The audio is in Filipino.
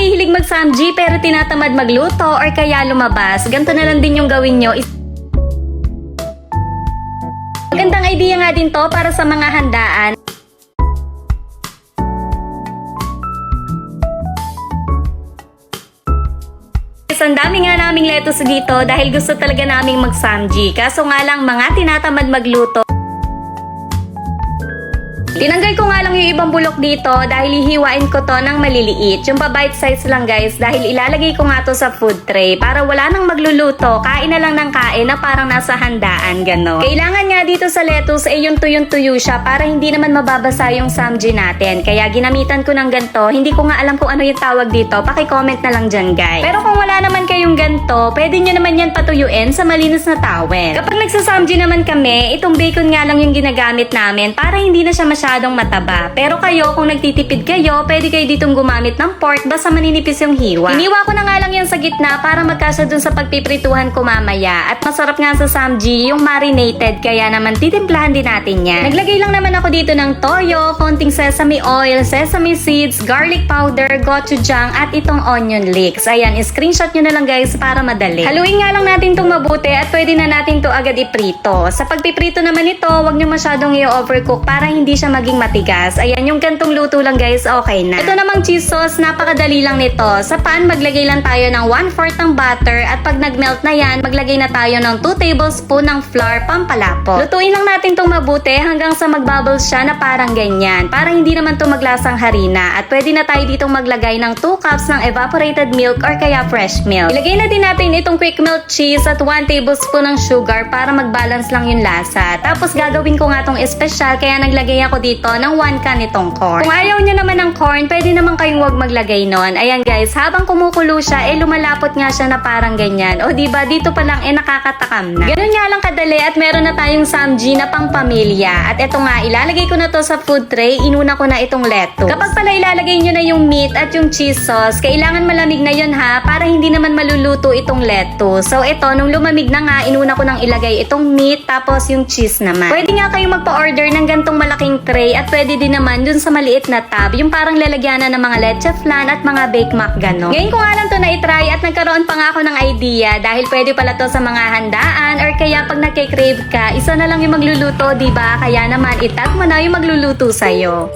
mahihilig mag-samgy pero tinatamad magluto or kaya lumabas, ganito na lang din yung gawin nyo. Magandang idea nga din to para sa mga handaan. Ang dami nga naming lettuce dito dahil gusto talaga naming mag-samgy. Kaso nga lang mga tinatamad magluto. Tinanggal ko nga lang yung ibang bulok dito dahil hihiwain ko to ng maliliit. Yung pa bite size lang guys dahil ilalagay ko nga to sa food tray para wala nang magluluto. Kain na lang ng kain na parang nasa handaan, gano'n. Kailangan nga dito sa lettuce yung tuyong-tuyo siya para hindi naman mababasa yung samgy natin. Kaya ginamitan ko ng ganito. Hindi ko nga alam kung ano yung tawag dito. Paki-comment na lang dyan guys. Pero kung wala naman kayong ganito, pwede nyo naman yan patuyuin sa malinis na towel. Kapag nagsasamgy naman kami, itong bacon nga lang yung ginagamit namin para hindi na siya masyadong mataba. Pero kayo, kung nagtitipid kayo, pwede kayo ditong gumamit ng pork basta maninipis yung hiwa. Hiniwa ko na nga lang yan sa gitna para magkasya dun sa pagpiprituhan ko mamaya. At masarap nga sa samgy yung marinated, kaya naman titimplahan din natin yan. Naglagay lang naman ako dito ng toyo, konting sesame oil, sesame seeds, garlic powder, gochujang, at itong onion leeks. Ayan, screenshot nyo na lang guys para madali. Haluin nga lang natin itong mabuti at pwede na natin to agad iprito. Sa pagpiprito naman ito, wag nyo masyadong i-overcook para hindi siya maging matigas. Ayan, yung gantong luto lang guys, okay na. Ito namang cheese sauce, napakadali lang nito. Sa pan, maglagay lang tayo ng 1/4 ng butter at pag nagmelt na yan, maglagay na tayo ng 2 tablespoon ng flour pampalapot. Lutuin lang natin itong mabuti hanggang sa magbubbles siya na parang ganyan. Para hindi naman to maglasang harina. At pwede na tayo ditong maglagay ng 2 cups ng evaporated milk or kaya fresh milk. Ilagay na din natin itong quick melt cheese at 1 tablespoon ng sugar para mag-balance lang yung lasa. Tapos gagawin ko nga tong espesyal kaya naglagay ako dito ng 1 can itong corn. Kung ayaw nyo naman ng corn, pwede naman kayong wag maglagay nun. Ayan guys, habang kumukulo siya, lumalapot nga siya na parang ganyan. O diba, dito pa lang nakakatakam na. Ganun nga lang kadali at meron na tayong samgy na pang pamilya. At eto nga, ilalagay ko na to sa food tray, inuna ko na itong lettuce. Kapag pala ilalagay nyo na yung meat at yung cheese sauce, kailangan malamig na yun ha, para hindi naman maluluto itong lettuce. So ito, nung lumamig na nga, inuna ko nang ilagay itong meat, tapos yung cheese naman. Pwede nga kayong magpa-order ng gantong malaking tray at pwede din naman dun sa maliit na tab, yung parang lalagyanan ng mga leche flan at mga bake mac gano'n. Ngayon ko nga lang to na-try at nagkaroon pa nga ako ng idea dahil pwede pala to sa mga handaan or kaya pag nagke-crave ka, isa na lang yung magluluto, diba? Kaya naman itag mo na yung magluluto sa'yo.